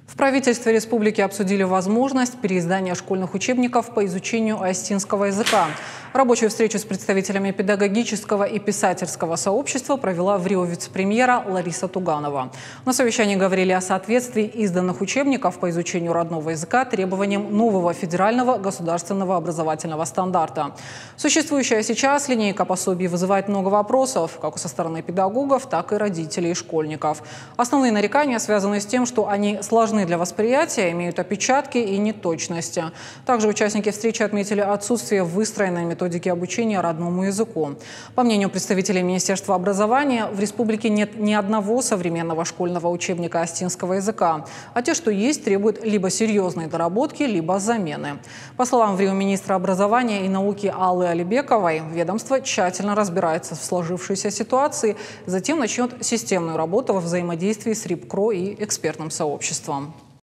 В правительстве республики обсудили возможность переиздания школьных учебников по изучению остинского языка. Рабочую встречу с представителями педагогического и писательского сообщества провела в Рио вице-премьера Лариса Туганова. На совещании говорили о соответствии изданных учебников по изучению родного языка требованиям нового федерального государственного образовательного стандарта. Существующая сейчас линейка пособий вызывает много вопросов, как со стороны педагогов, так и родителей и школьников. Основные нарекания связаны с тем, что они сложны для восприятия, имеют опечатки и неточности. Также участники встречи отметили отсутствие выстроенной методики обучения родному языку. По мнению представителей Министерства образования, в республике нет ни одного современного школьного учебника остинского языка, а те, что есть, требуют либо серьезной доработки, либо замены. По словам в Рио министра образования и науки Аллы Алибековой, ведомство тщательно разбирается в сложившейся ситуации, затем начнет системную работу во взаимодействии с РИПКРО и экспертным сообществом.